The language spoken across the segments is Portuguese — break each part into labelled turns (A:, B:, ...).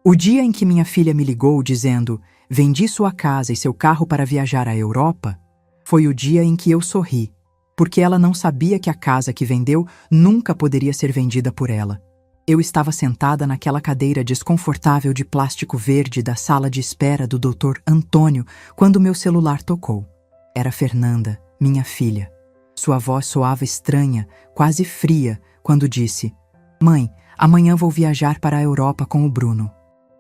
A: O dia em que minha filha me ligou dizendo: "Vendi sua casa e seu carro para viajar à Europa", foi o dia em que eu sorri, porque ela não sabia que a casa que vendeu nunca poderia ser vendida por ela. Eu estava sentada naquela cadeira desconfortável de plástico verde da sala de espera do Dr. Antônio quando meu celular tocou. Era Fernanda, minha filha. Sua voz soava estranha, quase fria, quando disse: "Mãe, amanhã vou viajar para a Europa com o Bruno.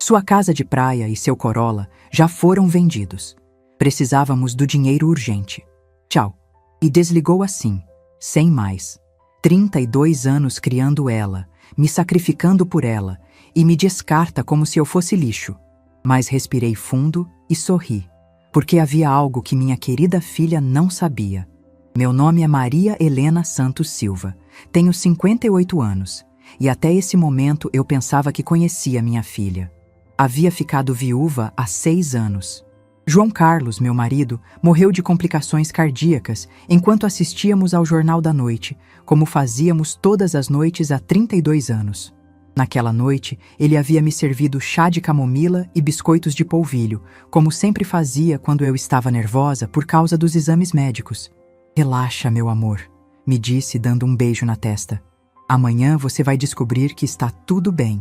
A: Sua casa de praia e seu Corolla já foram vendidos. Precisávamos do dinheiro urgente. Tchau." E desligou assim, sem mais. 32 anos criando ela, me sacrificando por ela, e me descarta como se eu fosse lixo. Mas respirei fundo e sorri, porque havia algo que minha querida filha não sabia. Meu nome é Maria Helena Santos Silva, tenho 58 anos, e até esse momento eu pensava que conhecia minha filha. Havia ficado viúva há 6 anos. João Carlos, meu marido, morreu de complicações cardíacas enquanto assistíamos ao Jornal da Noite, como fazíamos todas as noites há 32 anos. Naquela noite, ele havia me servido chá de camomila e biscoitos de polvilho, como sempre fazia quando eu estava nervosa por causa dos exames médicos. "Relaxa, meu amor", me disse, dando um beijo na testa. "Amanhã você vai descobrir que está tudo bem."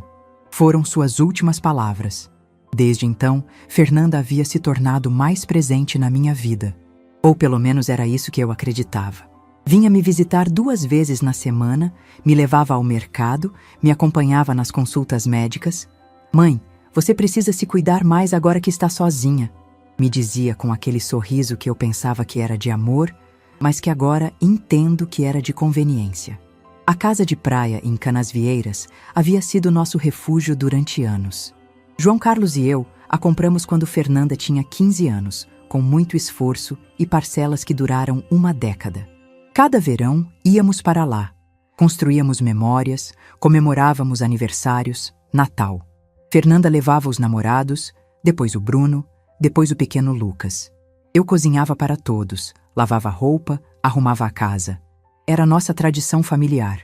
A: Foram suas últimas palavras. Desde então, Fernanda havia se tornado mais presente na minha vida. Ou pelo menos era isso que eu acreditava. Vinha me visitar 2 vezes na semana, me levava ao mercado, me acompanhava nas consultas médicas. "Mãe, você precisa se cuidar mais agora que está sozinha", me dizia com aquele sorriso que eu pensava que era de amor, mas que agora entendo que era de conveniência. A casa de praia em Canasvieiras havia sido nosso refúgio durante anos. João Carlos e eu a compramos quando Fernanda tinha 15 anos, com muito esforço e parcelas que duraram 1 década. Cada verão íamos para lá. Construíamos memórias, comemorávamos aniversários, Natal. Fernanda levava os namorados, depois o Bruno, depois o pequeno Lucas. Eu cozinhava para todos, lavava roupa, arrumava a casa. Era nossa tradição familiar.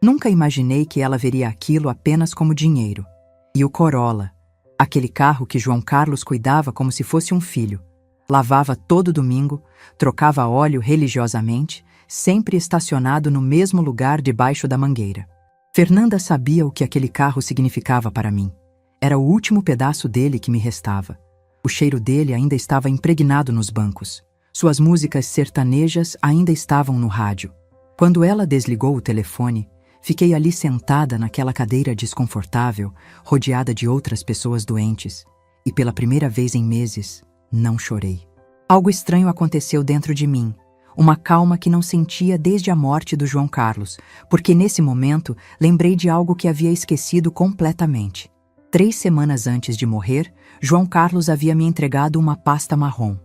A: Nunca imaginei que ela veria aquilo apenas como dinheiro. E o Corolla, aquele carro que João Carlos cuidava como se fosse um filho. Lavava todo domingo, trocava óleo religiosamente, sempre estacionado no mesmo lugar debaixo da mangueira. Fernanda sabia o que aquele carro significava para mim. Era o último pedaço dele que me restava. O cheiro dele ainda estava impregnado nos bancos. Suas músicas sertanejas ainda estavam no rádio. Quando ela desligou o telefone, fiquei ali sentada naquela cadeira desconfortável, rodeada de outras pessoas doentes, e pela primeira vez em meses, não chorei. Algo estranho aconteceu dentro de mim, uma calma que não sentia desde a morte do João Carlos, porque nesse momento lembrei de algo que havia esquecido completamente. 3 semanas antes de morrer, João Carlos havia me entregado uma pasta marrom.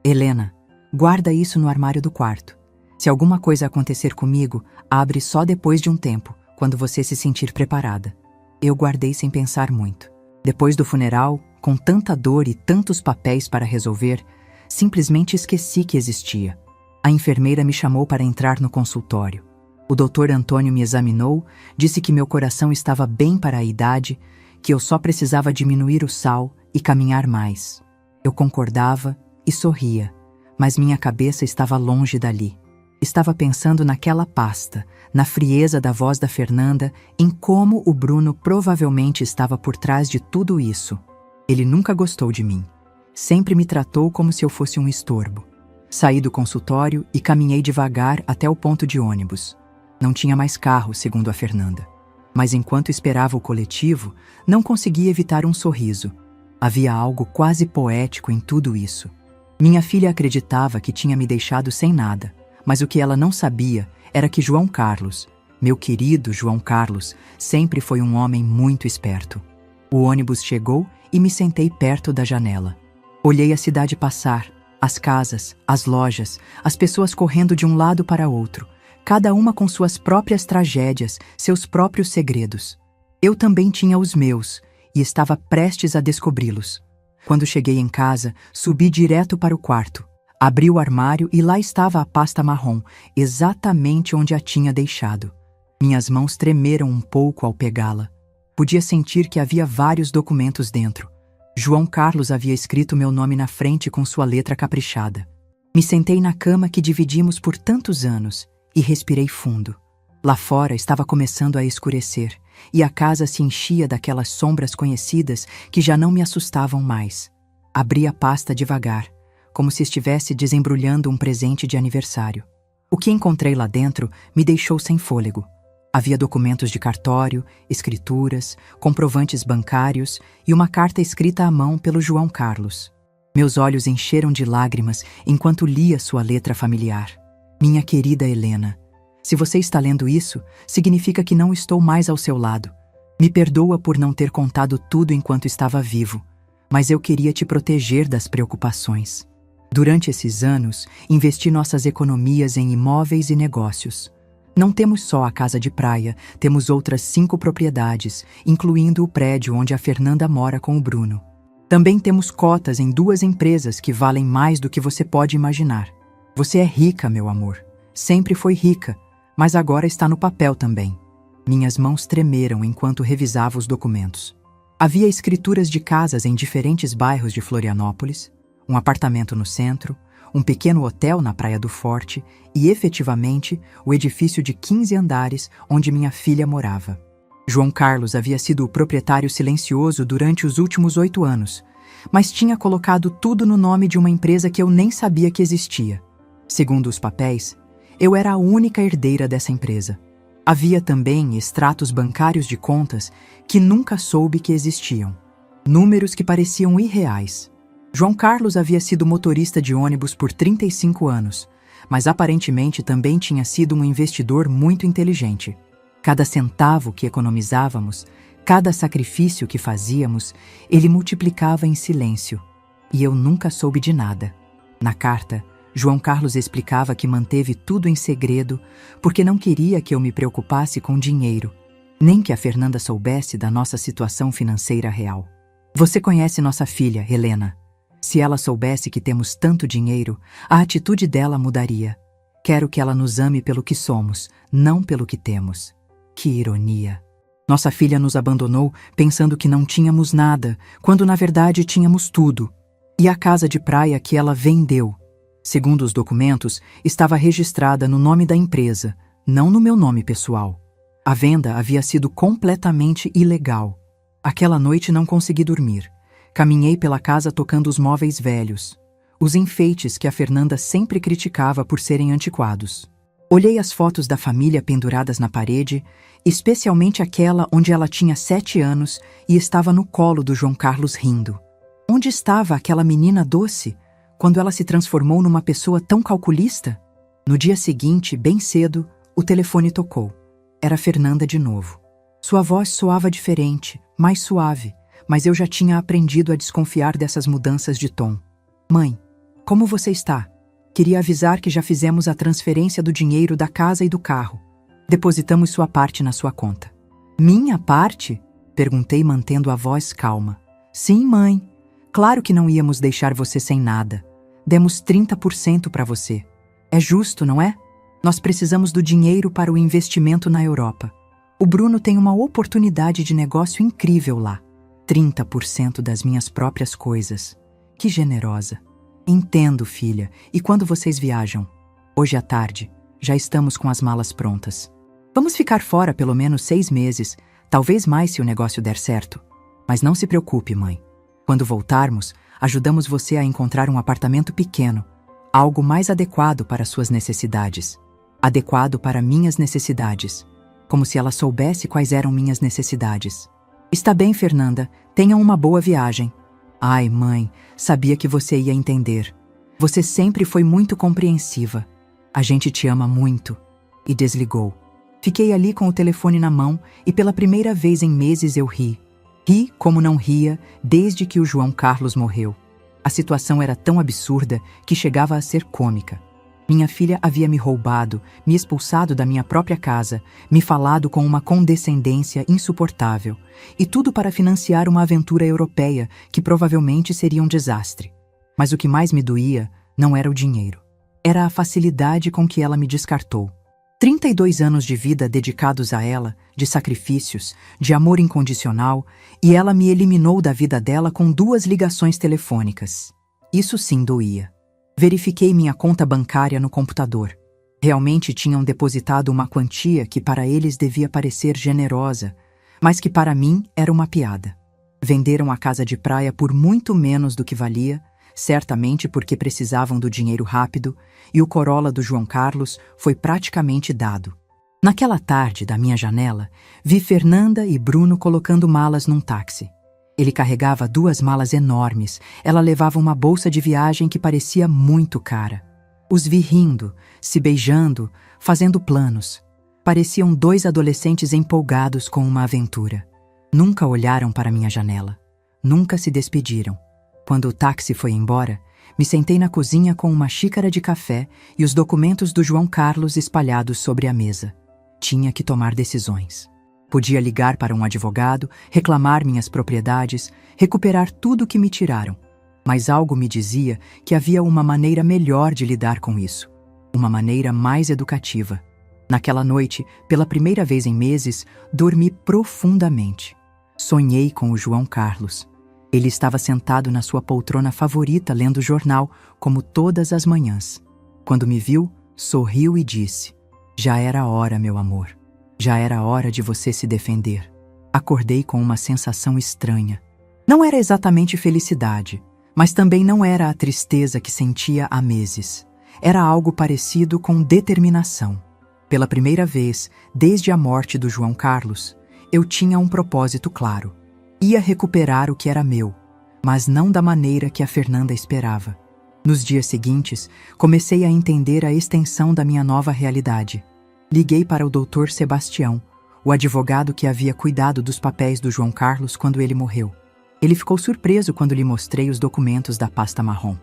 A: "Helena, guarda isso no armário do quarto. Se alguma coisa acontecer comigo, abre só depois de um tempo, quando você se sentir preparada." Eu guardei sem pensar muito. Depois do funeral, com tanta dor e tantos papéis para resolver, simplesmente esqueci que existia. A enfermeira me chamou para entrar no consultório. O Dr. Antônio me examinou, disse que meu coração estava bem para a idade, que eu só precisava diminuir o sal e caminhar mais. Eu concordava e sorria, mas minha cabeça estava longe dali. Estava pensando naquela pasta, na frieza da voz da Fernanda, em como o Bruno provavelmente estava por trás de tudo isso. Ele nunca gostou de mim. Sempre me tratou como se eu fosse um estorbo. Saí do consultório e caminhei devagar até o ponto de ônibus. Não tinha mais carro, segundo a Fernanda. Mas enquanto esperava o coletivo, não conseguia evitar um sorriso. Havia algo quase poético em tudo isso. Minha filha acreditava que tinha me deixado sem nada. Mas o que ela não sabia era que João Carlos, meu querido João Carlos, sempre foi um homem muito esperto. O ônibus chegou e me sentei perto da janela. Olhei a cidade passar, as casas, as lojas, as pessoas correndo de um lado para outro, cada uma com suas próprias tragédias, seus próprios segredos. Eu também tinha os meus e estava prestes a descobri-los. Quando cheguei em casa, subi direto para o quarto. Abri o armário e lá estava a pasta marrom, exatamente onde a tinha deixado. Minhas mãos tremeram um pouco ao pegá-la. Podia sentir que havia vários documentos dentro. João Carlos havia escrito meu nome na frente com sua letra caprichada. Me sentei na cama que dividimos por tantos anos e respirei fundo. Lá fora estava começando a escurecer e a casa se enchia daquelas sombras conhecidas que já não me assustavam mais. Abri a pasta devagar, como se estivesse desembrulhando um presente de aniversário. O que encontrei lá dentro me deixou sem fôlego. Havia documentos de cartório, escrituras, comprovantes bancários e uma carta escrita à mão pelo João Carlos. Meus olhos encheram de lágrimas enquanto lia sua letra familiar. Minha querida Helena, se você está lendo isso, significa que não estou mais ao seu lado. Me perdoa por não ter contado tudo enquanto estava vivo, mas eu queria te proteger das preocupações. Durante esses anos, investi nossas economias em imóveis e negócios. Não temos só a casa de praia, temos outras 5 propriedades, incluindo o prédio onde a Fernanda mora com o Bruno. Também temos cotas em 2 empresas que valem mais do que você pode imaginar. Você é rica, meu amor. Sempre foi rica, mas agora está no papel também. Minhas mãos tremeram enquanto revisava os documentos. Havia escrituras de casas em diferentes bairros de Florianópolis, um apartamento no centro, um pequeno hotel na Praia do Forte e, efetivamente, o edifício de 15 andares onde minha filha morava. João Carlos havia sido o proprietário silencioso durante os últimos 8 anos, mas tinha colocado tudo no nome de uma empresa que eu nem sabia que existia. Segundo os papéis, eu era a única herdeira dessa empresa. Havia também extratos bancários de contas que nunca soube que existiam. Números que pareciam irreais. João Carlos havia sido motorista de ônibus por 35 anos, mas aparentemente também tinha sido um investidor muito inteligente. Cada centavo que economizávamos, cada sacrifício que fazíamos, ele multiplicava em silêncio. E eu nunca soube de nada. Na carta, João Carlos explicava que manteve tudo em segredo porque não queria que eu me preocupasse com dinheiro, nem que a Fernanda soubesse da nossa situação financeira real. Você conhece nossa filha, Helena. Se ela soubesse que temos tanto dinheiro, a atitude dela mudaria. Quero que ela nos ame pelo que somos, não pelo que temos. Que ironia! Nossa filha nos abandonou pensando que não tínhamos nada, quando na verdade tínhamos tudo. E a casa de praia que ela vendeu, segundo os documentos, estava registrada no nome da empresa, não no meu nome pessoal. A venda havia sido completamente ilegal. Aquela noite não consegui dormir. Caminhei pela casa tocando os móveis velhos, os enfeites que a Fernanda sempre criticava por serem antiquados. Olhei as fotos da família penduradas na parede, especialmente aquela onde ela tinha 7 anos e estava no colo do João Carlos rindo. Onde estava aquela menina doce, quando ela se transformou numa pessoa tão calculista? No dia seguinte, bem cedo, o telefone tocou. Era Fernanda de novo. Sua voz soava diferente, mais suave, mas eu já tinha aprendido a desconfiar dessas mudanças de tom. Mãe, como você está? Queria avisar que já fizemos a transferência do dinheiro da casa e do carro. Depositamos sua parte na sua conta. Minha parte? Perguntei mantendo a voz calma. Sim, mãe. Claro que não íamos deixar você sem nada. Demos 30% para você. É justo, não é? Nós precisamos do dinheiro para o investimento na Europa. O Bruno tem uma oportunidade de negócio incrível lá. 30% das minhas próprias coisas. Que generosa. Entendo, filha. E quando vocês viajam? Hoje à tarde. Já estamos com as malas prontas. Vamos ficar fora pelo menos 6 meses, talvez mais se o negócio der certo. Mas não se preocupe, mãe. Quando voltarmos, ajudamos você a encontrar um apartamento pequeno, algo mais adequado para suas necessidades. Adequado para minhas necessidades. Como se ela soubesse quais eram minhas necessidades. Está bem, Fernanda. Tenha uma boa viagem. Ai, mãe, sabia que você ia entender. Você sempre foi muito compreensiva. A gente te ama muito. E desligou. Fiquei ali com o telefone na mão e pela primeira vez em meses eu ri. Ri como não ria desde que o João Carlos morreu. A situação era tão absurda que chegava a ser cômica. Minha filha havia me roubado, me expulsado da minha própria casa, me falado com uma condescendência insuportável, e tudo para financiar uma aventura europeia que provavelmente seria um desastre. Mas o que mais me doía não era o dinheiro. Era a facilidade com que ela me descartou. 32 anos de vida dedicados a ela, de sacrifícios, de amor incondicional, e ela me eliminou da vida dela com 2 ligações telefônicas. Isso sim doía. Verifiquei minha conta bancária no computador. Realmente tinham depositado uma quantia que para eles devia parecer generosa, mas que para mim era uma piada. Venderam a casa de praia por muito menos do que valia, certamente porque precisavam do dinheiro rápido, e o Corolla do João Carlos foi praticamente dado. Naquela tarde, da minha janela, vi Fernanda e Bruno colocando malas num táxi. Ele carregava 2 malas enormes, ela levava uma bolsa de viagem que parecia muito cara. Os vi rindo, se beijando, fazendo planos. Pareciam 2 adolescentes empolgados com uma aventura. Nunca olharam para minha janela. Nunca se despediram. Quando o táxi foi embora, me sentei na cozinha com uma xícara de café e os documentos do João Carlos espalhados sobre a mesa. Tinha que tomar decisões. Podia ligar para um advogado, reclamar minhas propriedades, recuperar tudo que me tiraram. Mas algo me dizia que havia uma maneira melhor de lidar com isso. Uma maneira mais educativa. Naquela noite, pela primeira vez em meses, dormi profundamente. Sonhei com o João Carlos. Ele estava sentado na sua poltrona favorita lendo o jornal, como todas as manhãs. Quando me viu, sorriu e disse: "Já era hora, meu amor. Já era hora de você se defender." Acordei com uma sensação estranha. Não era exatamente felicidade, mas também não era a tristeza que sentia há meses. Era algo parecido com determinação. Pela primeira vez, desde a morte do João Carlos, eu tinha um propósito claro. Ia recuperar o que era meu, mas não da maneira que a Fernanda esperava. Nos dias seguintes, comecei a entender a extensão da minha nova realidade. Liguei para o Dr. Sebastião, o advogado que havia cuidado dos papéis do João Carlos quando ele morreu. Ele ficou surpreso quando lhe mostrei os documentos da pasta marrom.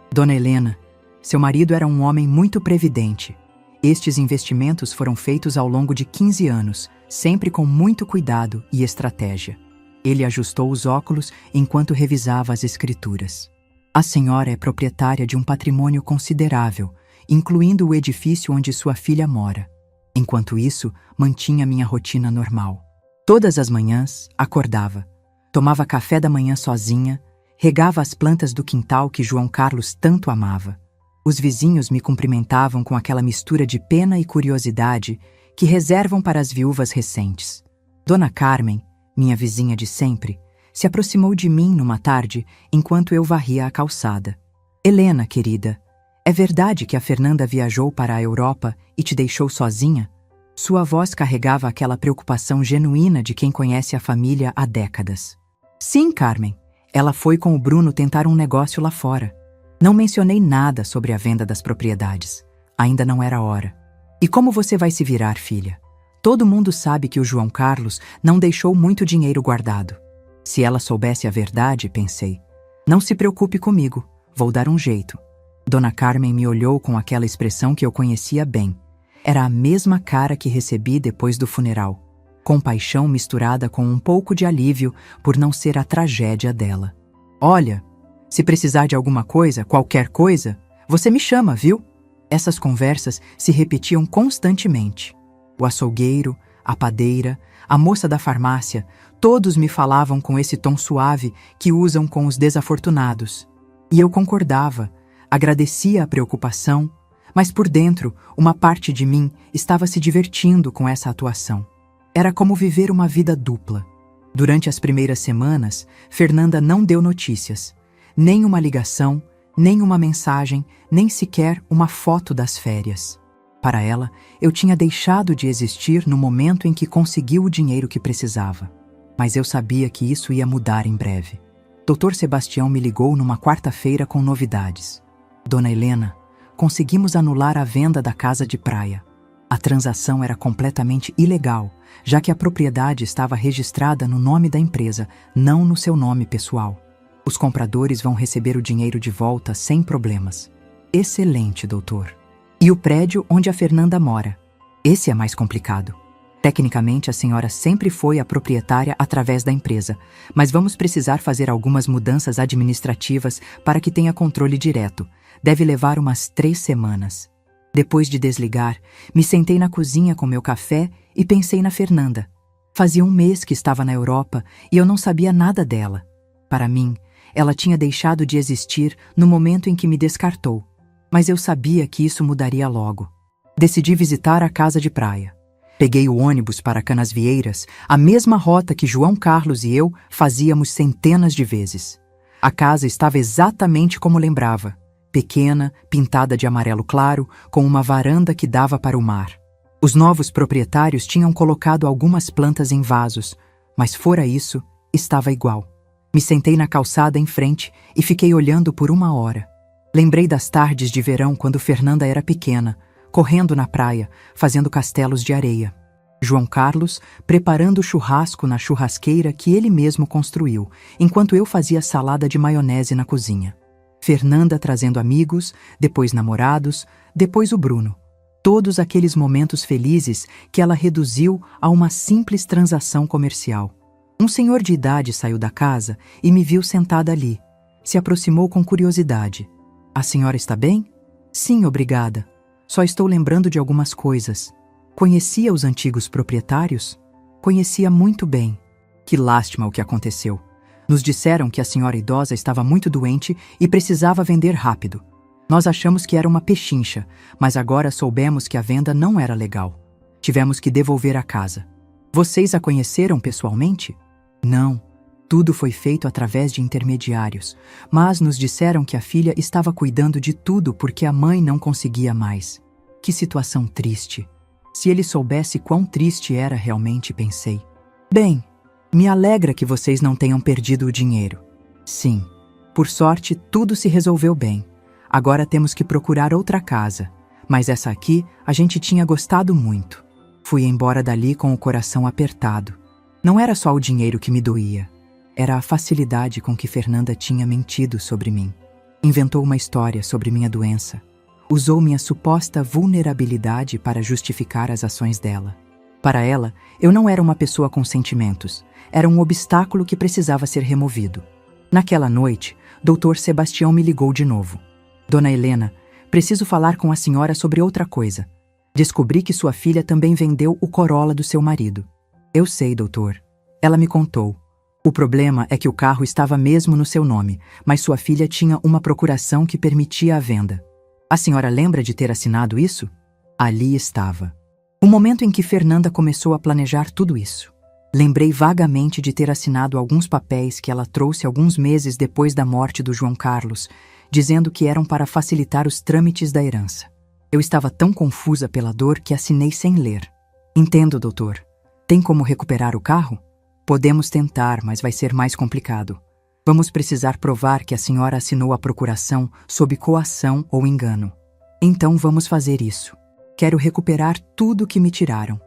A: "Dona Helena, seu marido era um homem muito previdente. Estes investimentos foram feitos ao longo de 15 anos, sempre com muito cuidado e estratégia." Ele ajustou os óculos enquanto revisava as escrituras. "A senhora é proprietária de um patrimônio considerável, incluindo o edifício onde sua filha mora." Enquanto isso, mantinha minha rotina normal. Todas as manhãs, acordava. Tomava café da manhã sozinha, regava as plantas do quintal que João Carlos tanto amava. Os vizinhos me cumprimentavam com aquela mistura de pena e curiosidade que reservam para as viúvas recentes. Dona Carmen, minha vizinha de sempre, se aproximou de mim numa tarde enquanto eu varria a calçada. "Helena, querida, é verdade que a Fernanda viajou para a Europa e te deixou sozinha?" Sua voz carregava aquela preocupação genuína de quem conhece a família há décadas. "Sim, Carmen. Ela foi com o Bruno tentar um negócio lá fora. Não mencionei nada sobre a venda das propriedades. Ainda não era hora. E como você vai se virar, filha? Todo mundo sabe que o João Carlos não deixou muito dinheiro guardado." Se ela soubesse a verdade, pensei. "Não se preocupe comigo, vou dar um jeito." Dona Carmen me olhou com aquela expressão que eu conhecia bem. Era a mesma cara que recebi depois do funeral. Compaixão misturada com um pouco de alívio por não ser a tragédia dela. "Olha, se precisar de alguma coisa, qualquer coisa, você me chama, viu?" Essas conversas se repetiam constantemente. O açougueiro, a padeira, a moça da farmácia, todos me falavam com esse tom suave que usam com os desafortunados. E eu concordava, agradecia a preocupação, mas por dentro, uma parte de mim estava se divertindo com essa atuação. Era como viver uma vida dupla. Durante as primeiras semanas, Fernanda não deu notícias. Nem uma ligação, nem uma mensagem, nem sequer uma foto das férias. Para ela, eu tinha deixado de existir no momento em que conseguiu o dinheiro que precisava. Mas eu sabia que isso ia mudar em breve. Dr. Sebastião me ligou numa quarta-feira com novidades. "Dona Helena, conseguimos anular a venda da casa de praia. A transação era completamente ilegal, já que a propriedade estava registrada no nome da empresa, não no seu nome pessoal. Os compradores vão receber o dinheiro de volta sem problemas." "Excelente, doutor." "E o prédio onde a Fernanda mora? Esse é mais complicado. Tecnicamente, a senhora sempre foi a proprietária através da empresa, mas vamos precisar fazer algumas mudanças administrativas para que tenha controle direto. Deve levar umas 3 semanas. Depois de desligar, me sentei na cozinha com meu café e pensei na Fernanda. Fazia um mês que estava na Europa e eu não sabia nada dela. Para mim, ela tinha deixado de existir no momento em que me descartou. Mas eu sabia que isso mudaria logo. Decidi visitar a casa de praia. Peguei o ônibus para Canasvieiras, a mesma rota que João Carlos e eu fazíamos centenas de vezes. A casa estava exatamente como lembrava. Pequena, pintada de amarelo claro, com uma varanda que dava para o mar. Os novos proprietários tinham colocado algumas plantas em vasos, mas fora isso, estava igual. Me sentei na calçada em frente e fiquei olhando por 1 hora. Lembrei das tardes de verão quando Fernanda era pequena, correndo na praia, fazendo castelos de areia. João Carlos preparando churrasco na churrasqueira que ele mesmo construiu, enquanto eu fazia salada de maionese na cozinha. Fernanda trazendo amigos, depois namorados, depois o Bruno. Todos aqueles momentos felizes que ela reduziu a uma simples transação comercial. Um senhor de idade saiu da casa e me viu sentada ali. Se aproximou com curiosidade. "A senhora está bem?" "Sim, obrigada. Só estou lembrando de algumas coisas." "Conhecia os antigos proprietários?" "Conhecia muito bem." "Que lástima o que aconteceu. Nos disseram que a senhora idosa estava muito doente e precisava vender rápido. Nós achamos que era uma pechincha, mas agora soubemos que a venda não era legal. Tivemos que devolver a casa." "Vocês a conheceram pessoalmente?" "Não. Tudo foi feito através de intermediários, mas nos disseram que a filha estava cuidando de tudo porque a mãe não conseguia mais." Que situação triste. Se ele soubesse quão triste era realmente, pensei. "Bem, me alegra que vocês não tenham perdido o dinheiro." "Sim. Por sorte, tudo se resolveu bem. Agora temos que procurar outra casa, mas essa aqui a gente tinha gostado muito." Fui embora dali com o coração apertado. Não era só o dinheiro que me doía. Era a facilidade com que Fernanda tinha mentido sobre mim. Inventou uma história sobre minha doença. Usou minha suposta vulnerabilidade para justificar as ações dela. Para ela, eu não era uma pessoa com sentimentos. Era um obstáculo que precisava ser removido. Naquela noite, Dr. Sebastião me ligou de novo. "Dona Helena, preciso falar com a senhora sobre outra coisa. Descobri que sua filha também vendeu o Corolla do seu marido." "Eu sei, doutor." Ela me contou. "O problema é que o carro estava mesmo no seu nome, mas sua filha tinha uma procuração que permitia a venda." "A senhora lembra de ter assinado isso?" Ali estava. O momento em que Fernanda começou a planejar tudo isso. Lembrei vagamente de ter assinado alguns papéis que ela trouxe alguns meses depois da morte do João Carlos, dizendo que eram para facilitar os trâmites da herança. Eu estava tão confusa pela dor que assinei sem ler. "Entendo, doutor. Tem como recuperar o carro?" "Podemos tentar, mas vai ser mais complicado. Vamos precisar provar que a senhora assinou a procuração sob coação ou engano." "Então vamos fazer isso. Quero recuperar tudo que me tiraram."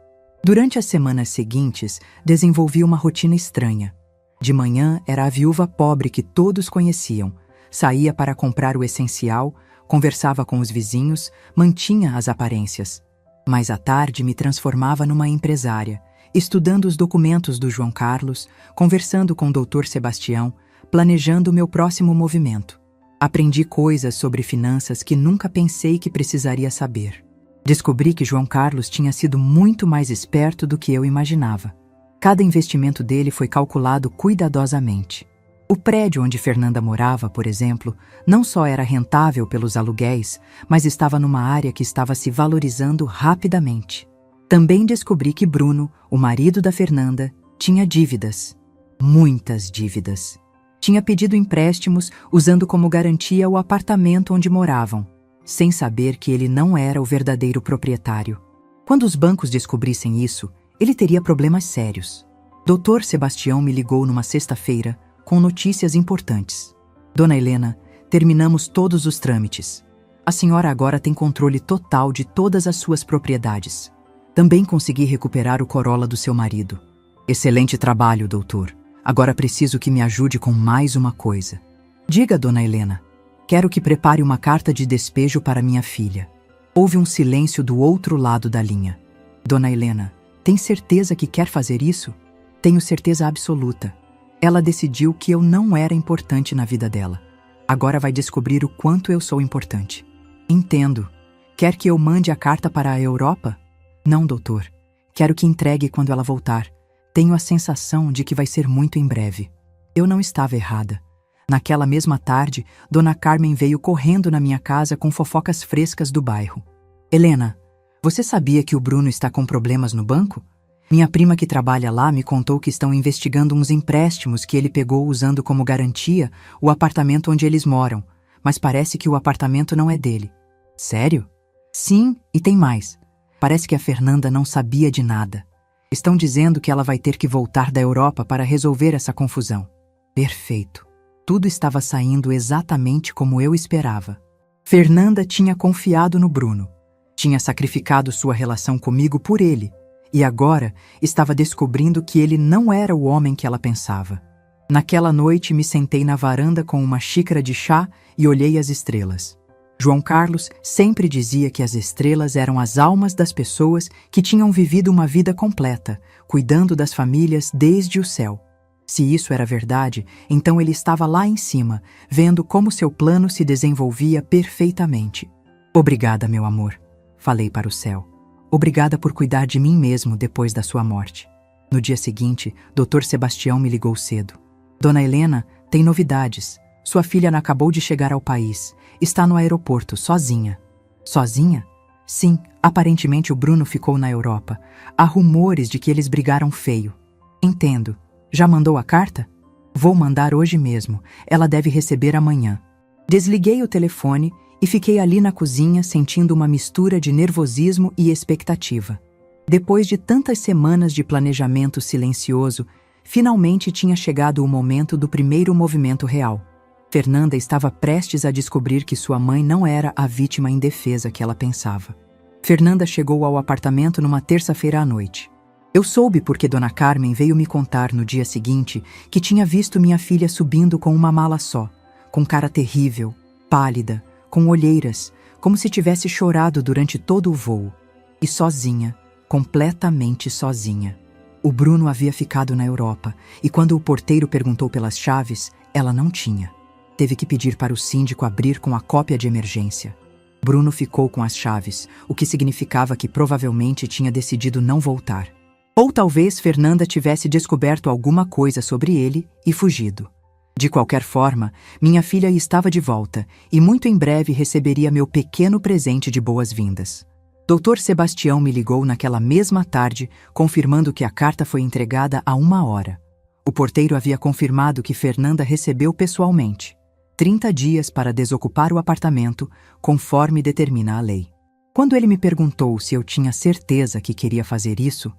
A: Durante as semanas seguintes, desenvolvi uma rotina estranha. De manhã era a viúva pobre que todos conheciam. Saía para comprar o essencial, conversava com os vizinhos, mantinha as aparências. Mas à tarde me transformava numa empresária, estudando os documentos do João Carlos, conversando com o Dr. Sebastião, planejando o meu próximo movimento. Aprendi coisas sobre finanças que nunca pensei que precisaria saber. Descobri que João Carlos tinha sido muito mais esperto do que eu imaginava. Cada investimento dele foi calculado cuidadosamente. O prédio onde Fernanda morava, por exemplo, não só era rentável pelos aluguéis, mas estava numa área que estava se valorizando rapidamente. Também descobri que Bruno, o marido da Fernanda, tinha dívidas. Muitas dívidas. Tinha pedido empréstimos usando como garantia o apartamento onde moravam, sem saber que ele não era o verdadeiro proprietário. Quando os bancos descobrissem isso, ele teria problemas sérios. Dr. Sebastião me ligou numa sexta-feira com notícias importantes. "Dona Helena, terminamos todos os trâmites. A senhora agora tem controle total de todas as suas propriedades. Também consegui recuperar o Corolla do seu marido." "Excelente trabalho, doutor. Agora preciso que me ajude com mais uma coisa." "Diga, Dona Helena." "Quero que prepare uma carta de despejo para minha filha." Houve um silêncio do outro lado da linha. "Dona Helena, tem certeza que quer fazer isso?" "Tenho certeza absoluta. Ela decidiu que eu não era importante na vida dela. Agora vai descobrir o quanto eu sou importante." "Entendo. Quer que eu mande a carta para a Europa? Não, doutor. Quero que entregue quando ela voltar. Tenho a sensação de que vai ser muito em breve. Eu não estava errada. Naquela mesma tarde, Dona Carmen veio correndo na minha casa com fofocas frescas do bairro. Helena, você sabia que o Bruno está com problemas no banco? Minha prima que trabalha lá me contou que estão investigando uns empréstimos que ele pegou usando como garantia o apartamento onde eles moram, mas parece que o apartamento não é dele. Sério? Sim, e tem mais. Parece que a Fernanda não sabia de nada. Estão dizendo que ela vai ter que voltar da Europa para resolver essa confusão. Perfeito. Tudo estava saindo exatamente como eu esperava. Fernanda tinha confiado no Bruno. Tinha sacrificado sua relação comigo por ele. E agora estava descobrindo que ele não era o homem que ela pensava. Naquela noite me sentei na varanda com uma xícara de chá e olhei as estrelas. João Carlos sempre dizia que as estrelas eram as almas das pessoas que tinham vivido uma vida completa, cuidando das famílias desde o céu. Se isso era verdade, então ele estava lá em cima, vendo como seu plano se desenvolvia perfeitamente. Obrigada, meu amor, falei para o céu. Obrigada por cuidar de mim mesmo depois da sua morte. No dia seguinte, Dr. Sebastião me ligou cedo. Dona Helena, tem novidades. Sua filha acabou de chegar ao país. Está no aeroporto, sozinha. Sozinha? Sim, aparentemente o Bruno ficou na Europa. Há rumores de que eles brigaram feio. Entendo. Já mandou a carta? Vou mandar hoje mesmo. Ela deve receber amanhã. Desliguei o telefone e fiquei ali na cozinha sentindo uma mistura de nervosismo e expectativa. Depois de tantas semanas de planejamento silencioso, finalmente tinha chegado o momento do primeiro movimento real. Fernanda estava prestes a descobrir que sua mãe não era a vítima indefesa que ela pensava. Fernanda chegou ao apartamento numa terça-feira à noite. Eu soube porque Dona Carmen veio me contar no dia seguinte que tinha visto minha filha subindo com uma mala só, com cara terrível, pálida, com olheiras, como se tivesse chorado durante todo o voo. E sozinha, completamente sozinha. O Bruno havia ficado na Europa, e quando o porteiro perguntou pelas chaves, ela não tinha. Teve que pedir para o síndico abrir com a cópia de emergência. Bruno ficou com as chaves, o que significava que provavelmente tinha decidido não voltar. Ou talvez Fernanda tivesse descoberto alguma coisa sobre ele e fugido. De qualquer forma, minha filha estava de volta e muito em breve receberia meu pequeno presente de boas-vindas. Dr. Sebastião me ligou naquela mesma tarde, confirmando que a carta foi entregada há 1 hora. O porteiro havia confirmado que Fernanda recebeu pessoalmente. 30 dias para desocupar o apartamento, conforme determina a lei. Quando ele me perguntou se eu tinha certeza que queria fazer isso,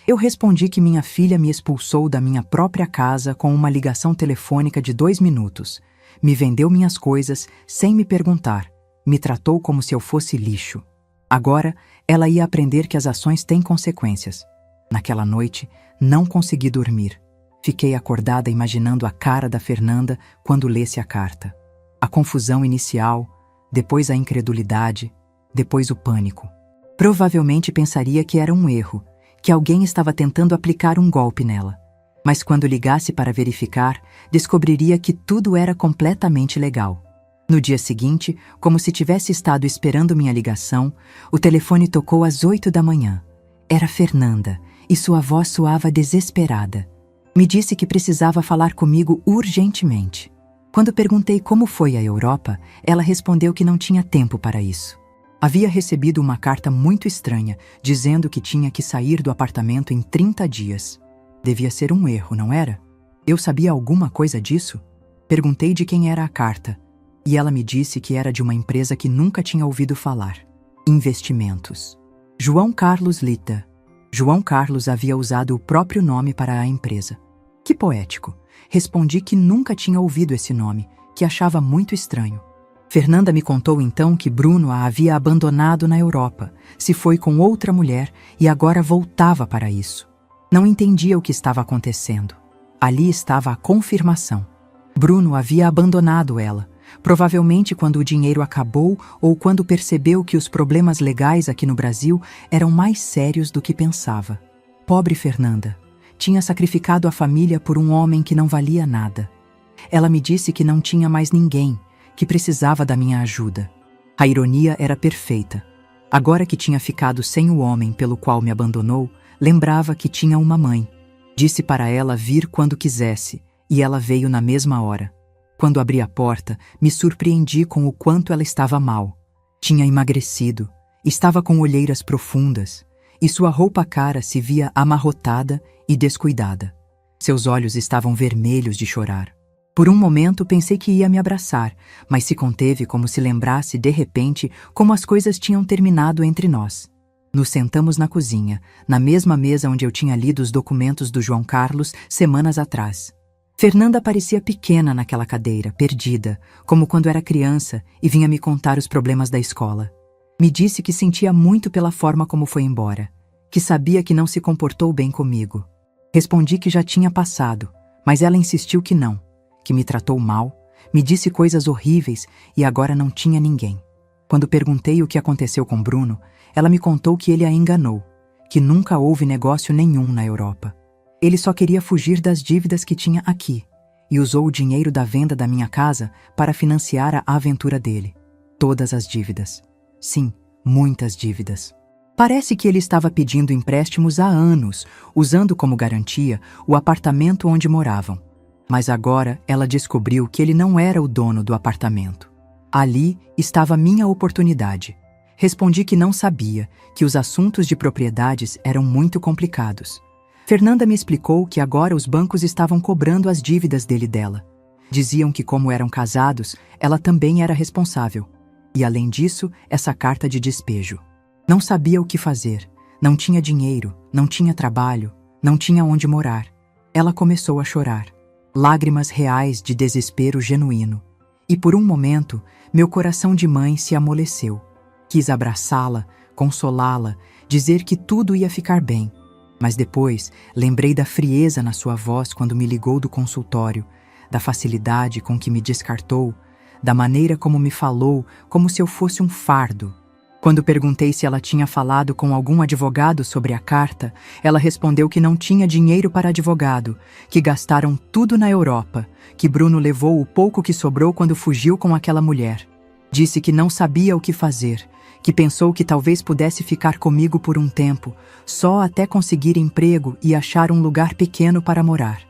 A: eu respondi que minha filha me expulsou da minha própria casa com uma ligação telefônica de 2 minutos, me vendeu minhas coisas sem me perguntar, me tratou como se eu fosse lixo. Agora, ela ia aprender que as ações têm consequências. Naquela noite, não consegui dormir. Fiquei acordada imaginando a cara da Fernanda quando lesse a carta. A confusão inicial, depois a incredulidade, depois o pânico. Provavelmente pensaria que era um erro, que alguém estava tentando aplicar um golpe nela. Mas quando ligasse para verificar, descobriria que tudo era completamente legal. No dia seguinte, como se tivesse estado esperando minha ligação, o telefone tocou às 8 da manhã. Era Fernanda, e sua voz soava desesperada. Me disse que precisava falar comigo urgentemente. Quando perguntei como foi à Europa, ela respondeu que não tinha tempo para isso. Havia recebido uma carta muito estranha, dizendo que tinha que sair do apartamento em 30 dias. Devia ser um erro, não era? Eu sabia alguma coisa disso? Perguntei de quem era a carta, e ela me disse que era de uma empresa que nunca tinha ouvido falar. Investimentos. João Carlos Lita. João Carlos havia usado o próprio nome para a empresa. Que poético. Respondi que nunca tinha ouvido esse nome, que achava muito estranho. Fernanda me contou então que Bruno a havia abandonado na Europa, se foi com outra mulher e agora voltava para isso. Não entendia o que estava acontecendo. Ali estava a confirmação. Bruno havia abandonado ela, provavelmente quando o dinheiro acabou ou quando percebeu que os problemas legais aqui no Brasil eram mais sérios do que pensava. Pobre Fernanda. Tinha sacrificado a família por um homem que não valia nada. Ela me disse que não tinha mais ninguém, que precisava da minha ajuda. A ironia era perfeita. Agora que tinha ficado sem o homem pelo qual me abandonou, lembrava que tinha uma mãe. Disse para ela vir quando quisesse, e ela veio na mesma hora. Quando abri a porta, me surpreendi com o quanto ela estava mal. Tinha emagrecido, estava com olheiras profundas, e sua roupa cara se via amarrotada e descuidada. Seus olhos estavam vermelhos de chorar. Por um momento pensei que ia me abraçar, mas se conteve como se lembrasse de repente como as coisas tinham terminado entre nós. Nos sentamos na cozinha, na mesma mesa onde eu tinha lido os documentos do João Carlos semanas atrás. Fernanda parecia pequena naquela cadeira, perdida, como quando era criança e vinha me contar os problemas da escola. Me disse que sentia muito pela forma como foi embora, que sabia que não se comportou bem comigo. Respondi que já tinha passado, mas ela insistiu que não, que me tratou mal, me disse coisas horríveis e agora não tinha ninguém. Quando perguntei o que aconteceu com Bruno, ela me contou que ele a enganou, que nunca houve negócio nenhum na Europa. Ele só queria fugir das dívidas que tinha aqui e usou o dinheiro da venda da minha casa para financiar a aventura dele. Todas as dívidas. Sim, muitas dívidas. Parece que ele estava pedindo empréstimos há anos, usando como garantia o apartamento onde moravam. Mas agora ela descobriu que ele não era o dono do apartamento. Ali estava minha oportunidade. Respondi que não sabia, que os assuntos de propriedades eram muito complicados. Fernanda me explicou que agora os bancos estavam cobrando as dívidas dele e dela. Diziam que, como eram casados, ela também era responsável. E, além disso, essa carta de despejo. Não sabia o que fazer. Não tinha dinheiro, não tinha trabalho, não tinha onde morar. Ela começou a chorar. Lágrimas reais de desespero genuíno. E por um momento, meu coração de mãe se amoleceu. Quis abraçá-la, consolá-la, dizer que tudo ia ficar bem. Mas depois, lembrei da frieza na sua voz quando me ligou do consultório, da facilidade com que me descartou, da maneira como me falou, como se eu fosse um fardo. Quando perguntei se ela tinha falado com algum advogado sobre a carta, ela respondeu que não tinha dinheiro para advogado, que gastaram tudo na Europa, que Bruno levou o pouco que sobrou quando fugiu com aquela mulher. Disse que não sabia o que fazer, que pensou que talvez pudesse ficar comigo por um tempo, só até conseguir emprego e achar um lugar pequeno para morar.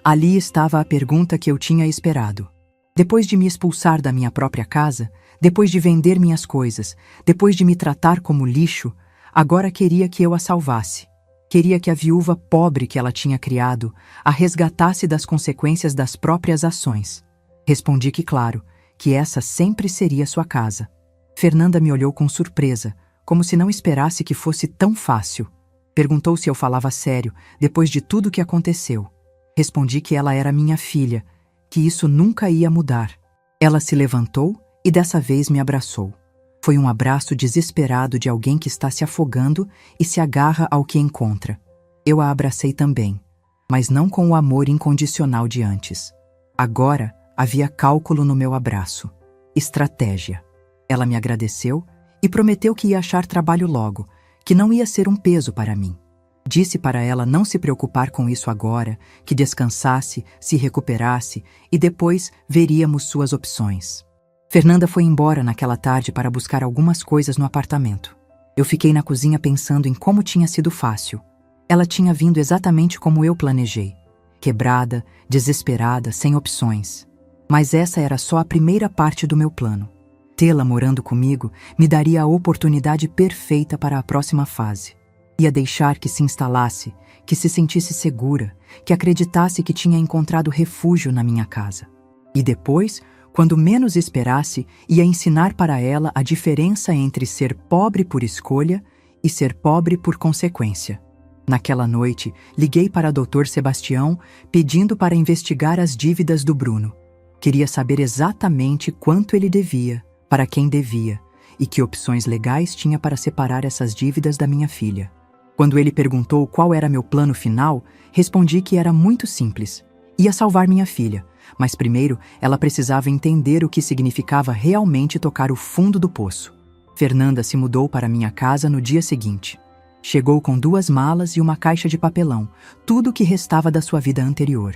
A: Ali estava a pergunta que eu tinha esperado. Depois de me expulsar da minha própria casa, depois de vender minhas coisas, depois de me tratar como lixo, agora queria que eu a salvasse. Queria que a viúva pobre que ela tinha criado a resgatasse das consequências das próprias ações. Respondi que claro, que essa sempre seria sua casa. Fernanda me olhou com surpresa, como se não esperasse que fosse tão fácil. Perguntou se eu falava sério, depois de tudo que aconteceu. Respondi que ela era minha filha, que isso nunca ia mudar. Ela se levantou e dessa vez me abraçou. Foi um abraço desesperado de alguém que está se afogando e se agarra ao que encontra. Eu a abracei também, mas não com o amor incondicional de antes. Agora havia cálculo no meu abraço. Estratégia. Ela me agradeceu e prometeu que ia achar trabalho logo, que não ia ser um peso para mim. Disse para ela não se preocupar com isso agora, que descansasse, se recuperasse e depois veríamos suas opções. Fernanda foi embora naquela tarde para buscar algumas coisas no apartamento. Eu fiquei na cozinha pensando em como tinha sido fácil. Ela tinha vindo exatamente como eu planejei. Quebrada, desesperada, sem opções. Mas essa era só a primeira parte do meu plano. Tê-la morando comigo me daria a oportunidade perfeita para a próxima fase. Ia deixar que se instalasse, que se sentisse segura, que acreditasse que tinha encontrado refúgio na minha casa. E depois, quando menos esperasse, ia ensinar para ela a diferença entre ser pobre por escolha e ser pobre por consequência. Naquela noite, liguei para Dr. Sebastião pedindo para investigar as dívidas do Bruno. Queria saber exatamente quanto ele devia, para quem devia, e que opções legais tinha para separar essas dívidas da minha filha. Quando ele perguntou qual era meu plano final, respondi que era muito simples. Ia salvar minha filha, mas primeiro ela precisava entender o que significava realmente tocar o fundo do poço. Fernanda se mudou para minha casa no dia seguinte. Chegou com 2 malas e uma caixa de papelão, tudo o que restava da sua vida anterior.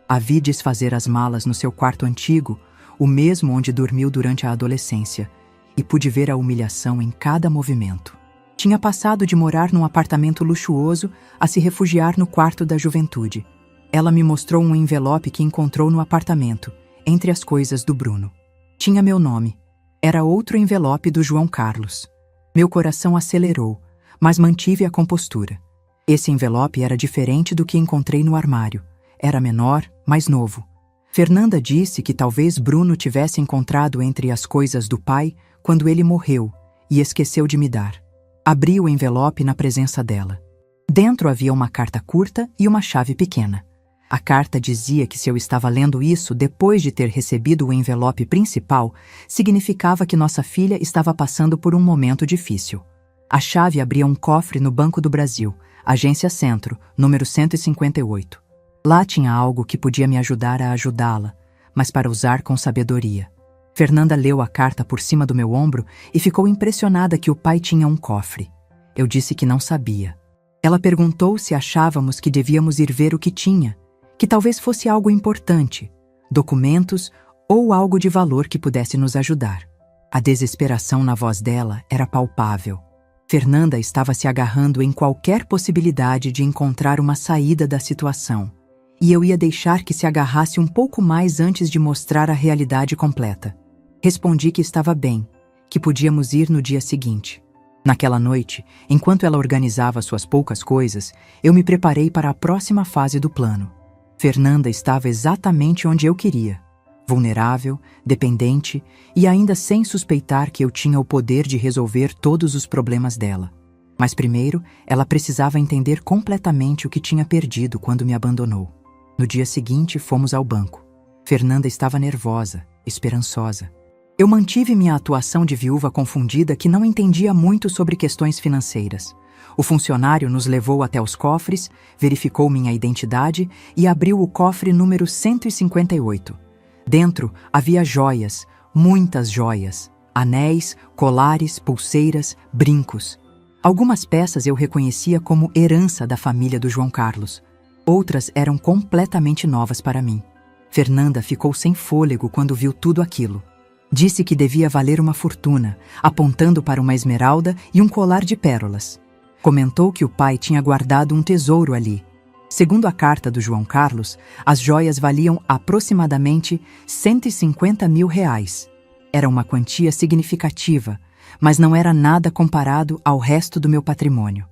A: A vi desfazer as malas no seu quarto antigo, o mesmo onde dormiu durante a adolescência, e pude ver a humilhação em cada movimento. Tinha passado de morar num apartamento luxuoso a se refugiar no quarto da juventude. Ela me mostrou um envelope que encontrou no apartamento, entre as coisas do Bruno. Tinha meu nome. Era outro envelope do João Carlos. Meu coração acelerou, mas mantive a compostura. Esse envelope era diferente do que encontrei no armário. Era menor, mais novo. Fernanda disse que talvez Bruno tivesse encontrado entre as coisas do pai quando ele morreu e esqueceu de me dar. Abri o envelope na presença dela. Dentro havia uma carta curta e uma chave pequena. A carta dizia que se eu estava lendo isso depois de ter recebido o envelope principal, significava que nossa filha estava passando por um momento difícil. A chave abria um cofre no Banco do Brasil, Agência Centro, número 158. Lá tinha algo que podia me ajudar a ajudá-la, mas para usar com sabedoria. Fernanda leu a carta por cima do meu ombro e ficou impressionada que o pai tinha um cofre. Eu disse que não sabia. Ela perguntou se achávamos que devíamos ir ver o que tinha, que talvez fosse algo importante, documentos ou algo de valor que pudesse nos ajudar. A desesperação na voz dela era palpável. Fernanda estava se agarrando em qualquer possibilidade de encontrar uma saída da situação, e eu ia deixar que se agarrasse um pouco mais antes de mostrar a realidade completa. Respondi que estava bem, que podíamos ir no dia seguinte. Naquela noite, enquanto ela organizava suas poucas coisas, eu me preparei para a próxima fase do plano. Fernanda estava exatamente onde eu queria, vulnerável, dependente e ainda sem suspeitar que eu tinha o poder de resolver todos os problemas dela. Mas primeiro, ela precisava entender completamente o que tinha perdido quando me abandonou. No dia seguinte, fomos ao banco. Fernanda estava nervosa, esperançosa. Eu mantive minha atuação de viúva confundida que não entendia muito sobre questões financeiras. O funcionário nos levou até os cofres, verificou minha identidade e abriu o cofre número 158. Dentro havia joias, muitas joias, anéis, colares, pulseiras, brincos. Algumas peças eu reconhecia como herança da família do João Carlos. Outras eram completamente novas para mim. Fernanda ficou sem fôlego quando viu tudo aquilo. Disse que devia valer uma fortuna, apontando para uma esmeralda e um colar de pérolas. Comentou que o pai tinha guardado um tesouro ali. Segundo a carta do João Carlos, as joias valiam aproximadamente R$ 150 mil. Era uma quantia significativa, mas não era nada comparado ao resto do meu patrimônio.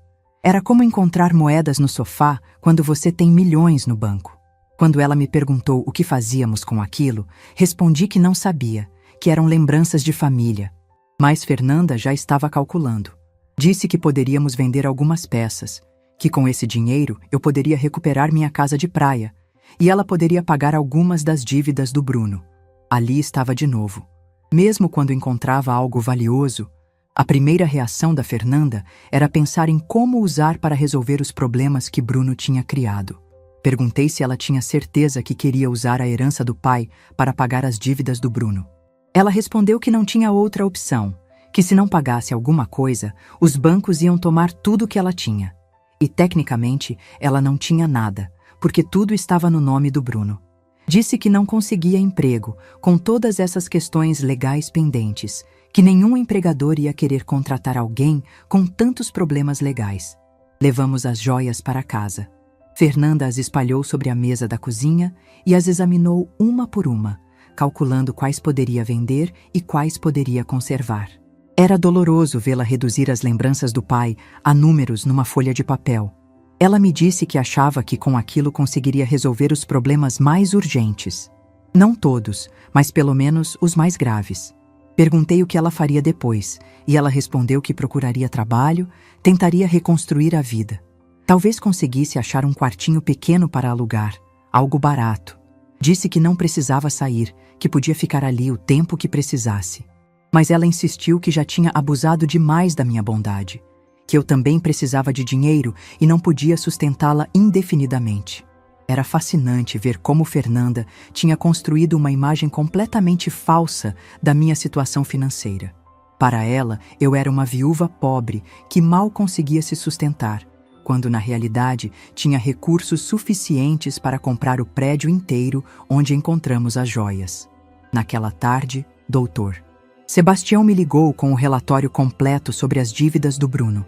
A: Era como encontrar moedas no sofá quando você tem milhões no banco. Quando ela me perguntou o que fazíamos com aquilo, respondi que não sabia, que eram lembranças de família. Mas Fernanda já estava calculando. Disse que poderíamos vender algumas peças, que com esse dinheiro eu poderia recuperar minha casa de praia, e ela poderia pagar algumas das dívidas do Bruno. Ali estava de novo. Mesmo quando encontrava algo valioso, a primeira reação da Fernanda era pensar em como usar para resolver os problemas que Bruno tinha criado. Perguntei se ela tinha certeza que queria usar a herança do pai para pagar as dívidas do Bruno. Ela respondeu que não tinha outra opção, que se não pagasse alguma coisa, os bancos iam tomar tudo o que ela tinha. E, tecnicamente, ela não tinha nada, porque tudo estava no nome do Bruno. Disse que não conseguia emprego, com todas essas questões legais pendentes, que nenhum empregador ia querer contratar alguém com tantos problemas legais. Levamos as joias para casa. Fernanda as espalhou sobre a mesa da cozinha e as examinou uma por uma, calculando quais poderia vender e quais poderia conservar. Era doloroso vê-la reduzir as lembranças do pai a números numa folha de papel. Ela me disse que achava que com aquilo conseguiria resolver os problemas mais urgentes. Não todos, mas pelo menos os mais graves. Perguntei o que ela faria depois, e ela respondeu que procuraria trabalho, tentaria reconstruir a vida. Talvez conseguisse achar um quartinho pequeno para alugar, algo barato. Disse que não precisava sair, que podia ficar ali o tempo que precisasse. Mas ela insistiu que já tinha abusado demais da minha bondade, que eu também precisava de dinheiro e não podia sustentá-la indefinidamente. Era fascinante ver como Fernanda tinha construído uma imagem completamente falsa da minha situação financeira. Para ela, eu era uma viúva pobre que mal conseguia se sustentar, quando na realidade tinha recursos suficientes para comprar o prédio inteiro onde encontramos as joias. Naquela tarde, doutor. Sebastião me ligou com o relatório completo sobre as dívidas do Bruno.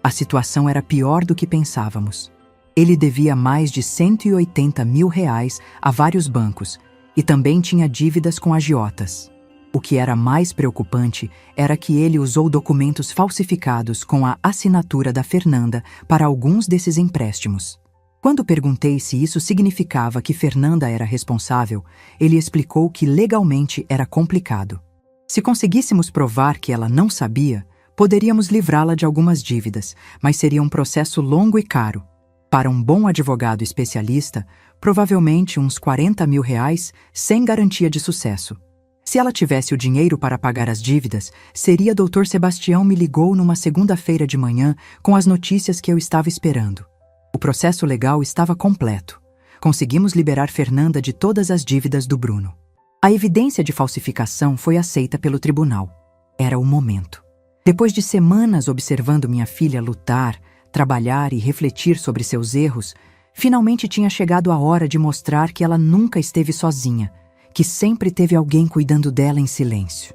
A: A situação era pior do que pensávamos. Ele devia mais de R$ 180 mil a vários bancos e também tinha dívidas com agiotas. O que era mais preocupante era que ele usou documentos falsificados com a assinatura da Fernanda para alguns desses empréstimos. Quando perguntei se isso significava que Fernanda era responsável, ele explicou que legalmente era complicado. Se conseguíssemos provar que ela não sabia, poderíamos livrá-la de algumas dívidas, mas seria um processo longo e caro. Para um bom advogado especialista, provavelmente uns R$ 40 mil sem garantia de sucesso. Se ela tivesse o dinheiro para pagar as dívidas, seria Dr. Sebastião me ligou numa segunda-feira de manhã com as notícias que eu estava esperando. O processo legal estava completo. Conseguimos liberar Fernanda de todas as dívidas do Bruno. A evidência de falsificação foi aceita pelo tribunal. Era o momento. Depois de semanas observando minha filha lutar, trabalhar e refletir sobre seus erros, finalmente tinha chegado a hora de mostrar que ela nunca esteve sozinha, que sempre teve alguém cuidando dela em silêncio.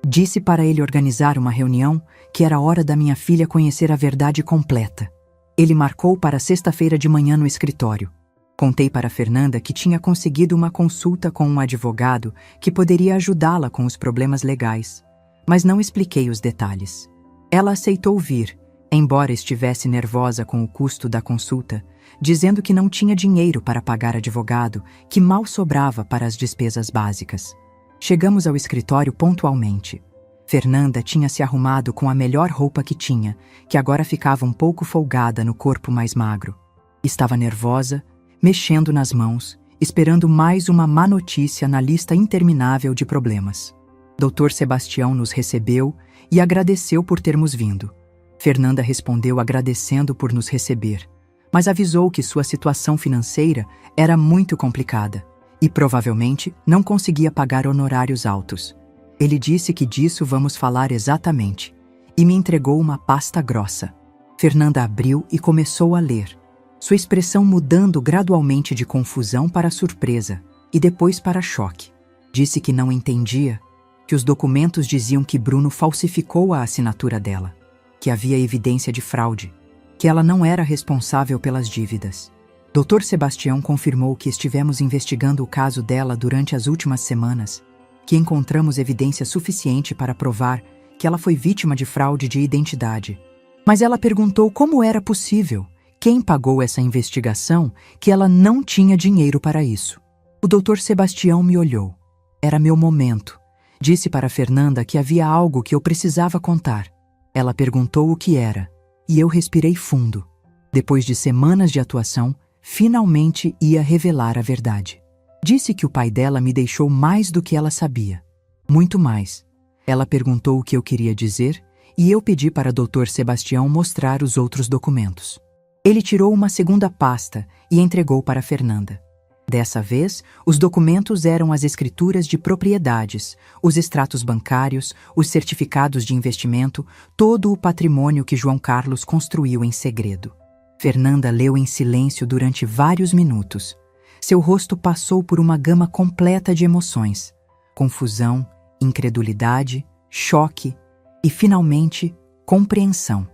A: Disse para ele organizar uma reunião, que era hora da minha filha conhecer a verdade completa. Ele marcou para sexta-feira de manhã no escritório. Contei para Fernanda que tinha conseguido uma consulta com um advogado que poderia ajudá-la com os problemas legais, mas não expliquei os detalhes. Ela aceitou vir, embora estivesse nervosa com o custo da consulta, dizendo que não tinha dinheiro para pagar advogado, que mal sobrava para as despesas básicas. Chegamos ao escritório pontualmente. Fernanda tinha se arrumado com a melhor roupa que tinha, que agora ficava um pouco folgada no corpo mais magro. Estava nervosa, mexendo nas mãos, esperando mais uma má notícia na lista interminável de problemas. Dr. Sebastião nos recebeu e agradeceu por termos vindo. Fernanda respondeu agradecendo por nos receber, mas avisou que sua situação financeira era muito complicada e provavelmente não conseguia pagar honorários altos. Ele disse que disso vamos falar exatamente e me entregou uma pasta grossa. Fernanda abriu e começou a ler, sua expressão mudando gradualmente de confusão para surpresa e depois para choque. Disse que não entendia, que os documentos diziam que Bruno falsificou a assinatura dela, que havia evidência de fraude, que ela não era responsável pelas dívidas. Dr. Sebastião confirmou que estivemos investigando o caso dela durante as últimas semanas, que encontramos evidência suficiente para provar que ela foi vítima de fraude de identidade. Mas ela perguntou como era possível, quem pagou essa investigação, que ela não tinha dinheiro para isso. O Dr. Sebastião me olhou. Era meu momento. Disse para Fernanda que havia algo que eu precisava contar. Ela perguntou o que era, e eu respirei fundo. Depois de semanas de atuação, finalmente ia revelar a verdade. Disse que o pai dela me deixou mais do que ela sabia. Muito mais. Ela perguntou o que eu queria dizer e eu pedi para Dr. Sebastião mostrar os outros documentos. Ele tirou uma segunda pasta e entregou para Fernanda. Dessa vez, os documentos eram as escrituras de propriedades, os extratos bancários, os certificados de investimento, todo o patrimônio que João Carlos construiu em segredo. Fernanda leu em silêncio durante vários minutos. Seu rosto passou por uma gama completa de emoções: confusão, incredulidade, choque e, finalmente, compreensão.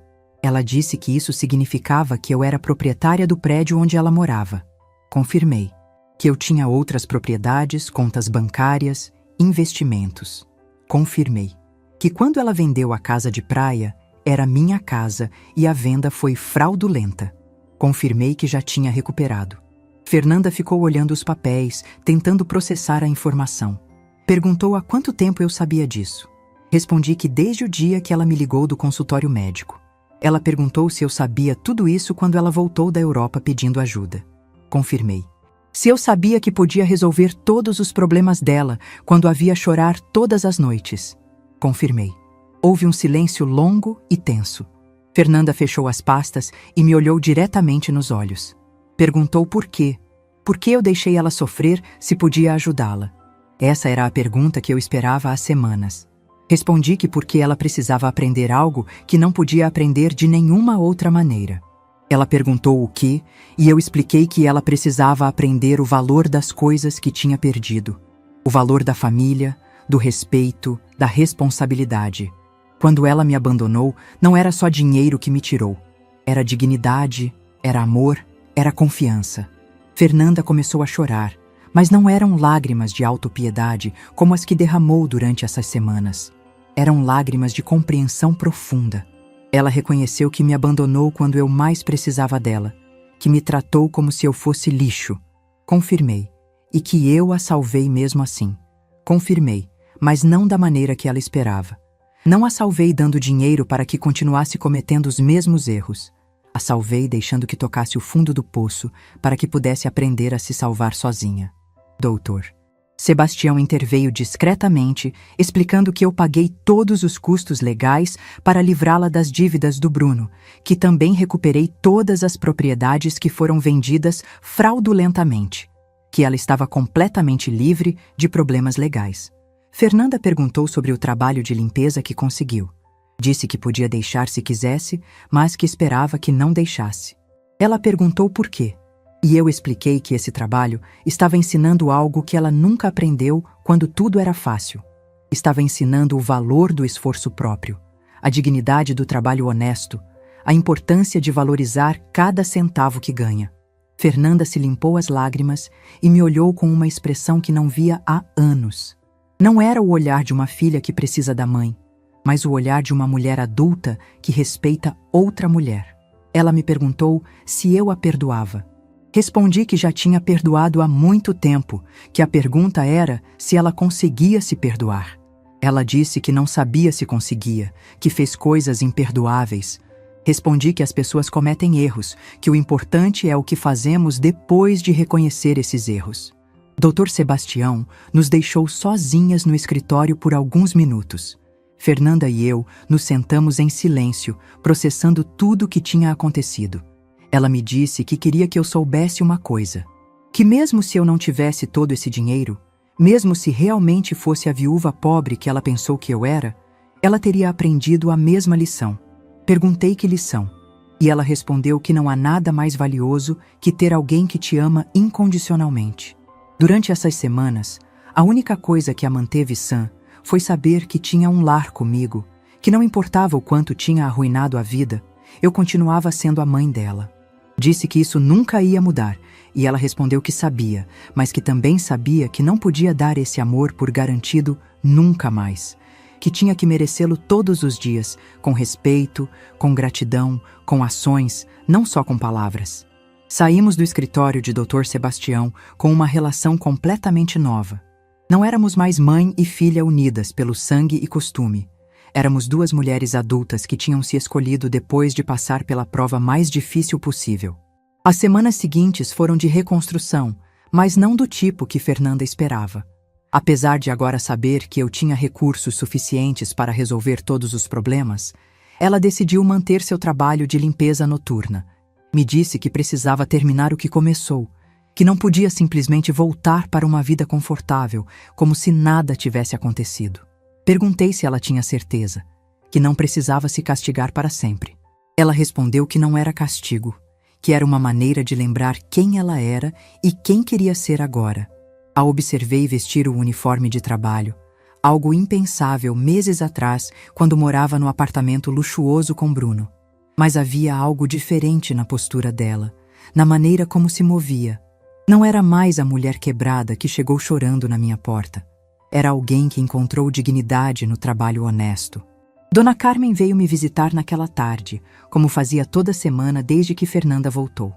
A: Ela disse que isso significava que eu era proprietária do prédio onde ela morava. Confirmei. Que eu tinha outras propriedades, contas bancárias, investimentos. Confirmei. Que quando ela vendeu a casa de praia, era minha casa e a venda foi fraudulenta. Confirmei que já tinha recuperado. Fernanda ficou olhando os papéis, tentando processar a informação. Perguntou há quanto tempo eu sabia disso. Respondi que desde o dia que ela me ligou do consultório médico. Ela perguntou se eu sabia tudo isso quando ela voltou da Europa pedindo ajuda. Confirmei. Se eu sabia que podia resolver todos os problemas dela quando a via chorar todas as noites. Confirmei. Houve um silêncio longo e tenso. Fernanda fechou as pastas e me olhou diretamente nos olhos. Perguntou por quê. Por que eu deixei ela sofrer se podia ajudá-la? Essa era a pergunta que eu esperava há semanas. Respondi que porque ela precisava aprender algo que não podia aprender de nenhuma outra maneira. Ela perguntou o que, e eu expliquei que ela precisava aprender o valor das coisas que tinha perdido. O valor da família, do respeito, da responsabilidade. Quando ela me abandonou, não era só dinheiro que me tirou. Era dignidade, era amor, era confiança. Fernanda começou a chorar, mas não eram lágrimas de autopiedade como as que derramou durante essas semanas. Eram lágrimas de compreensão profunda. Ela reconheceu que me abandonou quando eu mais precisava dela, que me tratou como se eu fosse lixo. Confirmei, e que eu a salvei mesmo assim. Confirmei, mas não da maneira que ela esperava. Não a salvei dando dinheiro para que continuasse cometendo os mesmos erros. A salvei deixando que tocasse o fundo do poço para que pudesse aprender a se salvar sozinha. Doutor. Sebastião interveio discretamente, explicando que eu paguei todos os custos legais para livrá-la das dívidas do Bruno, que também recuperei todas as propriedades que foram vendidas fraudulentamente, que ela estava completamente livre de problemas legais. Fernanda perguntou sobre o trabalho de limpeza que conseguiu. Disse que podia deixar se quisesse, mas que esperava que não deixasse. Ela perguntou por quê. E eu expliquei que esse trabalho estava ensinando algo que ela nunca aprendeu quando tudo era fácil. Estava ensinando o valor do esforço próprio, a dignidade do trabalho honesto, a importância de valorizar cada centavo que ganha. Fernanda se limpou as lágrimas e me olhou com uma expressão que não via há anos. Não era o olhar de uma filha que precisa da mãe, mas o olhar de uma mulher adulta que respeita outra mulher. Ela me perguntou se eu a perdoava. Respondi que já tinha perdoado há muito tempo, que a pergunta era se ela conseguia se perdoar. Ela disse que não sabia se conseguia, que fez coisas imperdoáveis. Respondi que as pessoas cometem erros, que o importante é o que fazemos depois de reconhecer esses erros. Dr. Sebastião nos deixou sozinhas no escritório por alguns minutos. Fernanda e eu nos sentamos em silêncio, processando tudo o que tinha acontecido. Ela me disse que queria que eu soubesse uma coisa, que mesmo se eu não tivesse todo esse dinheiro, mesmo se realmente fosse a viúva pobre que ela pensou que eu era, ela teria aprendido a mesma lição. Perguntei que lição, e ela respondeu que não há nada mais valioso que ter alguém que te ama incondicionalmente. Durante essas semanas, a única coisa que a manteve sã foi saber que tinha um lar comigo, que não importava o quanto tinha arruinado a vida, eu continuava sendo a mãe dela. Disse que isso nunca ia mudar, e ela respondeu que sabia, mas que também sabia que não podia dar esse amor por garantido nunca mais, que tinha que merecê-lo todos os dias, com respeito, com gratidão, com ações, não só com palavras. Saímos do escritório de Dr. Sebastião com uma relação completamente nova. Não éramos mais mãe e filha unidas pelo sangue e costume. Éramos duas mulheres adultas que tinham se escolhido depois de passar pela prova mais difícil possível. As semanas seguintes foram de reconstrução, mas não do tipo que Fernanda esperava. Apesar de agora saber que eu tinha recursos suficientes para resolver todos os problemas, ela decidiu manter seu trabalho de limpeza noturna. Me disse que precisava terminar o que começou, que não podia simplesmente voltar para uma vida confortável, como se nada tivesse acontecido. Perguntei se ela tinha certeza, que não precisava se castigar para sempre. Ela respondeu que não era castigo, que era uma maneira de lembrar quem ela era e quem queria ser agora. A observei vestir o uniforme de trabalho, algo impensável meses atrás, quando morava no apartamento luxuoso com Bruno. Mas havia algo diferente na postura dela, na maneira como se movia. Não era mais a mulher quebrada que chegou chorando na minha porta. Era alguém que encontrou dignidade no trabalho honesto. Dona Carmen veio me visitar naquela tarde, como fazia toda semana desde que Fernanda voltou.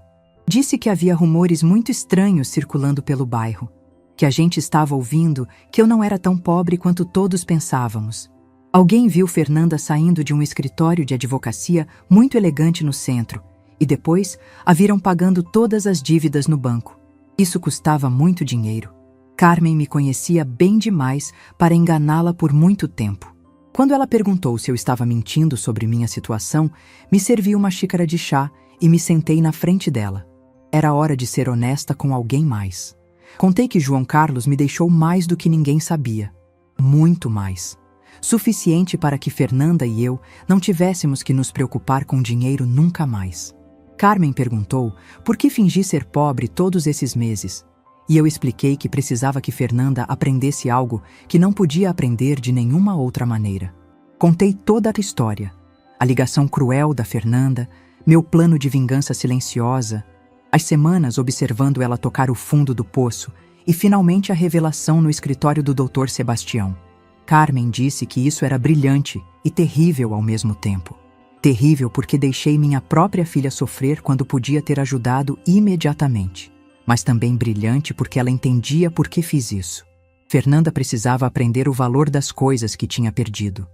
A: Disse que havia rumores muito estranhos circulando pelo bairro, que a gente estava ouvindo que eu não era tão pobre quanto todos pensávamos. Alguém viu Fernanda saindo de um escritório de advocacia muito elegante no centro, e depois a viram pagando todas as dívidas no banco. Isso custava muito dinheiro. Carmen me conhecia bem demais para enganá-la por muito tempo. Quando ela perguntou se eu estava mentindo sobre minha situação, me servi uma xícara de chá e me sentei na frente dela. Era hora de ser honesta com alguém mais. Contei que João Carlos me deixou mais do que ninguém sabia. Muito mais. Suficiente para que Fernanda e eu não tivéssemos que nos preocupar com dinheiro nunca mais. Carmen perguntou por que fingi ser pobre todos esses meses. E eu expliquei que precisava que Fernanda aprendesse algo que não podia aprender de nenhuma outra maneira. Contei toda a história, a ligação cruel da Fernanda, meu plano de vingança silenciosa, as semanas observando ela tocar o fundo do poço e finalmente a revelação no escritório do Dr. Sebastião. Carmen disse que isso era brilhante e terrível ao mesmo tempo. Terrível porque deixei minha própria filha sofrer quando podia ter ajudado imediatamente. Mas também brilhante porque ela entendia por que fiz isso. Fernanda precisava aprender o valor das coisas que tinha perdido.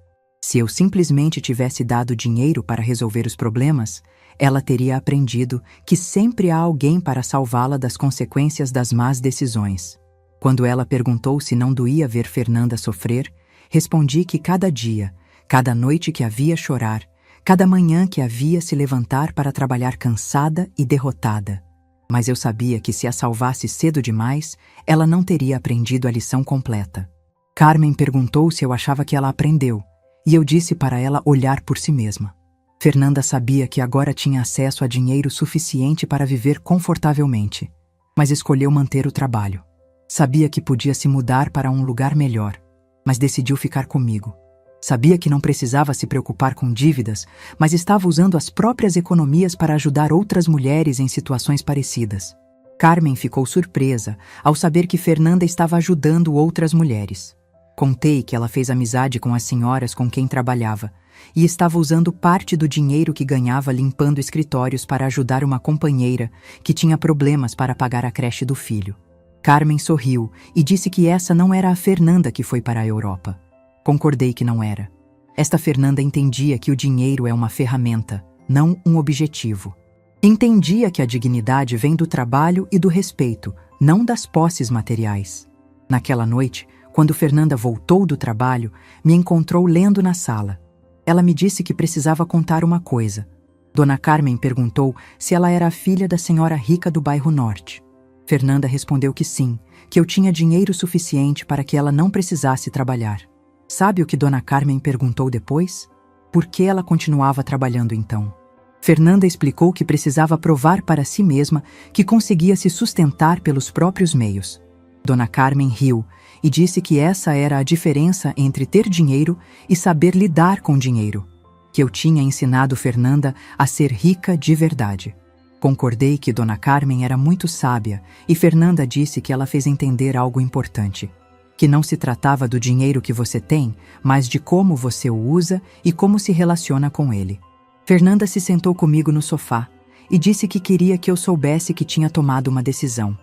A: Se eu simplesmente tivesse dado dinheiro para resolver os problemas, ela teria aprendido que sempre há alguém para salvá-la das consequências das más decisões. Quando ela perguntou se não doía ver Fernanda sofrer, respondi que cada dia, cada noite que a via chorar, cada manhã que a via se levantar para trabalhar cansada e derrotada. Mas eu sabia que se a salvasse cedo demais, ela não teria aprendido a lição completa. Carmen perguntou se eu achava que ela aprendeu, e eu disse para ela olhar por si mesma. Fernanda sabia que agora tinha acesso a dinheiro suficiente para viver confortavelmente, mas escolheu manter o trabalho. Sabia que podia se mudar para um lugar melhor, mas decidiu ficar comigo. Sabia que não precisava se preocupar com dívidas, mas estava usando as próprias economias para ajudar outras mulheres em situações parecidas. Carmen ficou surpresa ao saber que Fernanda estava ajudando outras mulheres. Contei que ela fez amizade com as senhoras com quem trabalhava e estava usando parte do dinheiro que ganhava limpando escritórios para ajudar uma companheira que tinha problemas para pagar a creche do filho. Carmen sorriu e disse que essa não era a Fernanda que foi para a Europa. Concordei que não era. Esta Fernanda entendia que o dinheiro é uma ferramenta, não um objetivo. Entendia que a dignidade vem do trabalho e do respeito, não das posses materiais. Naquela noite, quando Fernanda voltou do trabalho, me encontrou lendo na sala. Ela me disse que precisava contar uma coisa. Dona Carmen perguntou se ela era a filha da senhora rica do bairro Norte. Fernanda respondeu que sim, que eu tinha dinheiro suficiente para que ela não precisasse trabalhar. Sabe o que Dona Carmen perguntou depois? Por que ela continuava trabalhando então? Fernanda explicou que precisava provar para si mesma que conseguia se sustentar pelos próprios meios. Dona Carmen riu e disse que essa era a diferença entre ter dinheiro e saber lidar com dinheiro, que eu tinha ensinado Fernanda a ser rica de verdade. Concordei que Dona Carmen era muito sábia e Fernanda disse que ela fez entender algo importante. Que não se tratava do dinheiro que você tem, mas de como você o usa e como se relaciona com ele. Fernanda se sentou comigo no sofá e disse que queria que eu soubesse que tinha tomado uma decisão.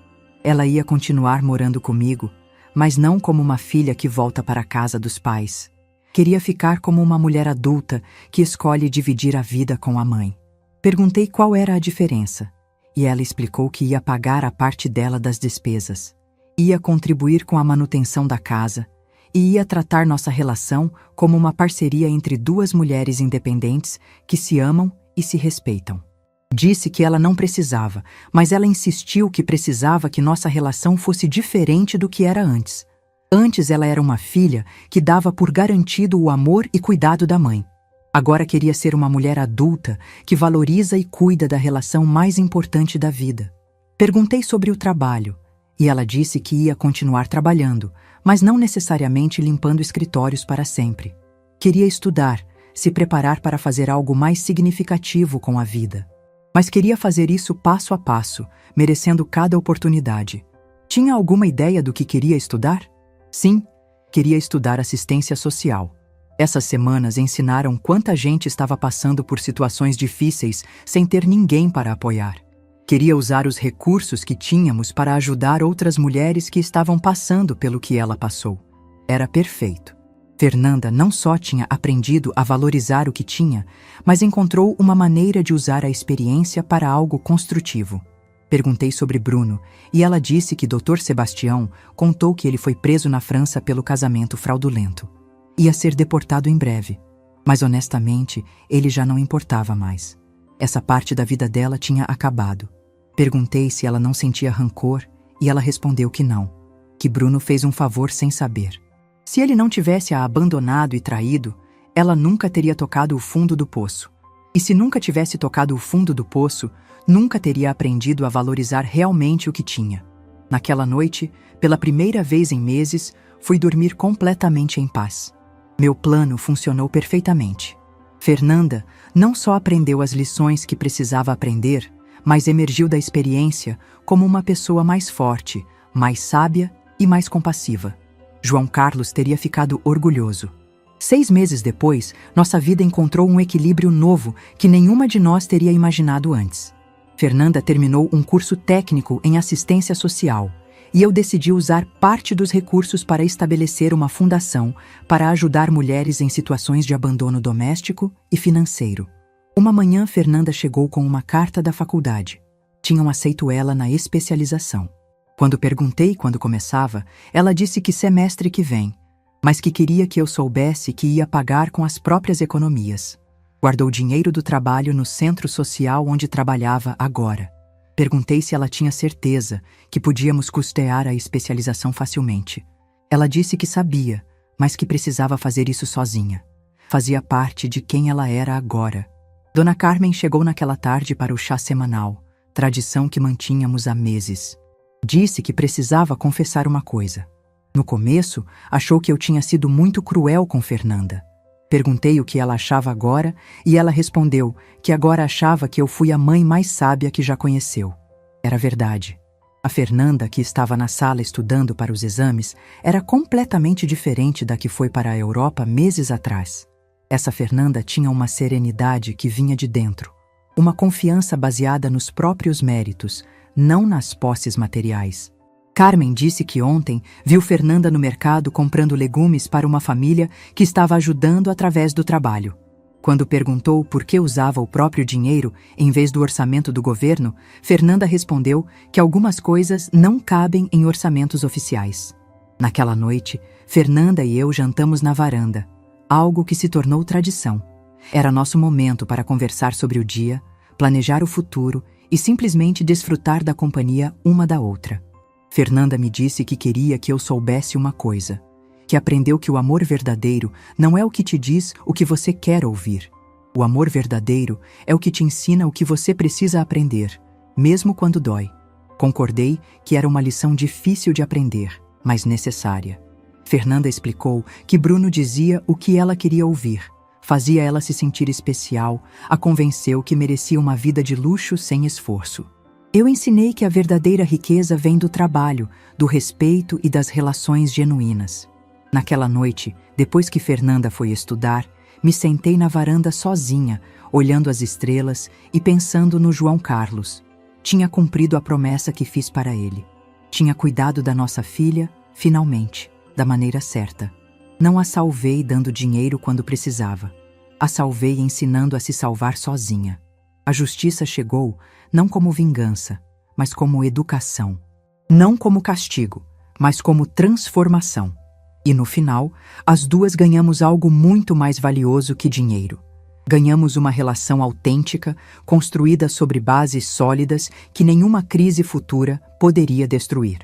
A: Ela ia continuar morando comigo, mas não como uma filha que volta para a casa dos pais. Queria ficar como uma mulher adulta que escolhe dividir a vida com a mãe. Perguntei qual era a diferença, e ela explicou que ia pagar a parte dela das despesas. Ia contribuir com a manutenção da casa e ia tratar nossa relação como uma parceria entre duas mulheres independentes que se amam e se respeitam. Disse que ela não precisava, mas ela insistiu que precisava que nossa relação fosse diferente do que era antes. Antes ela era uma filha que dava por garantido o amor e cuidado da mãe. Agora queria ser uma mulher adulta que valoriza e cuida da relação mais importante da vida. Perguntei sobre o trabalho. E ela disse que ia continuar trabalhando, mas não necessariamente limpando escritórios para sempre. Queria estudar, se preparar para fazer algo mais significativo com a vida. Mas queria fazer isso passo a passo, merecendo cada oportunidade. Tinha alguma ideia do que queria estudar? Sim, queria estudar assistência social. Essas semanas ensinaram quanta gente estava passando por situações difíceis sem ter ninguém para apoiar. Queria usar os recursos que tínhamos para ajudar outras mulheres que estavam passando pelo que ela passou. Era perfeito. Fernanda não só tinha aprendido a valorizar o que tinha, mas encontrou uma maneira de usar a experiência para algo construtivo. Perguntei sobre Bruno, e ela disse que Dr. Sebastião contou que ele foi preso na França pelo casamento fraudulento. Ia ser deportado em breve, mas honestamente, ele já não importava mais. Essa parte da vida dela tinha acabado. Perguntei se ela não sentia rancor e ela respondeu que não, que Bruno fez um favor sem saber. Se ele não tivesse a abandonado e traído, ela nunca teria tocado o fundo do poço. E se nunca tivesse tocado o fundo do poço, nunca teria aprendido a valorizar realmente o que tinha. Naquela noite, pela primeira vez em meses, fui dormir completamente em paz. Meu plano funcionou perfeitamente. Fernanda não só aprendeu as lições que precisava aprender, mas emergiu da experiência como uma pessoa mais forte, mais sábia e mais compassiva. João Carlos teria ficado orgulhoso. 6 meses depois, nossa vida encontrou um equilíbrio novo que nenhuma de nós teria imaginado antes. Fernanda terminou um curso técnico em assistência social e eu decidi usar parte dos recursos para estabelecer uma fundação para ajudar mulheres em situações de abandono doméstico e financeiro. Uma manhã, Fernanda chegou com uma carta da faculdade. Tinham aceito ela na especialização. Quando perguntei quando começava, ela disse que semestre que vem, mas que queria que eu soubesse que ia pagar com as próprias economias. Guardou dinheiro do trabalho no centro social onde trabalhava agora. Perguntei se ela tinha certeza que podíamos custear a especialização facilmente. Ela disse que sabia, mas que precisava fazer isso sozinha. Fazia parte de quem ela era agora. Dona Carmen chegou naquela tarde para o chá semanal, tradição que mantínhamos há meses. Disse que precisava confessar uma coisa. No começo, achou que eu tinha sido muito cruel com Fernanda. Perguntei o que ela achava agora e ela respondeu que agora achava que eu fui a mãe mais sábia que já conheceu. Era verdade. A Fernanda, que estava na sala estudando para os exames, era completamente diferente da que foi para a Europa meses atrás. Essa Fernanda tinha uma serenidade que vinha de dentro, uma confiança baseada nos próprios méritos, não nas posses materiais. Carmen disse que ontem viu Fernanda no mercado comprando legumes para uma família que estava ajudando através do trabalho. Quando perguntou por que usava o próprio dinheiro em vez do orçamento do governo, Fernanda respondeu que algumas coisas não cabem em orçamentos oficiais. Naquela noite, Fernanda e eu jantamos na varanda, algo que se tornou tradição. Era nosso momento para conversar sobre o dia, planejar o futuro e simplesmente desfrutar da companhia uma da outra. Fernanda me disse que queria que eu soubesse uma coisa, que aprendeu que o amor verdadeiro não é o que te diz o que você quer ouvir. O amor verdadeiro é o que te ensina o que você precisa aprender, mesmo quando dói. Concordei que era uma lição difícil de aprender, mas necessária. Fernanda explicou que Bruno dizia o que ela queria ouvir, fazia ela se sentir especial, a convenceu que merecia uma vida de luxo sem esforço. Eu ensinei que a verdadeira riqueza vem do trabalho, do respeito e das relações genuínas. Naquela noite, depois que Fernanda foi estudar, me sentei na varanda sozinha, olhando as estrelas e pensando no João Carlos. Tinha cumprido a promessa que fiz para ele. Tinha cuidado da nossa filha, finalmente, da maneira certa. Não a salvei dando dinheiro quando precisava. A salvei ensinando a se salvar sozinha. A justiça chegou não como vingança, mas como educação. Não como castigo, mas como transformação. E no final, as duas ganhamos algo muito mais valioso que dinheiro. Ganhamos uma relação autêntica, construída sobre bases sólidas que nenhuma crise futura poderia destruir.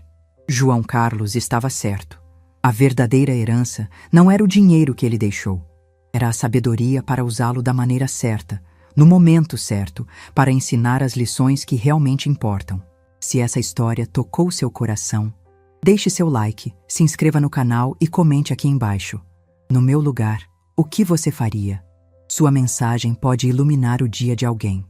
A: João Carlos estava certo. A verdadeira herança não era o dinheiro que ele deixou. Era a sabedoria para usá-lo da maneira certa, no momento certo, para ensinar as lições que realmente importam. Se essa história tocou seu coração, deixe seu like, se inscreva no canal e comente aqui embaixo. No meu lugar, o que você faria? Sua mensagem pode iluminar o dia de alguém.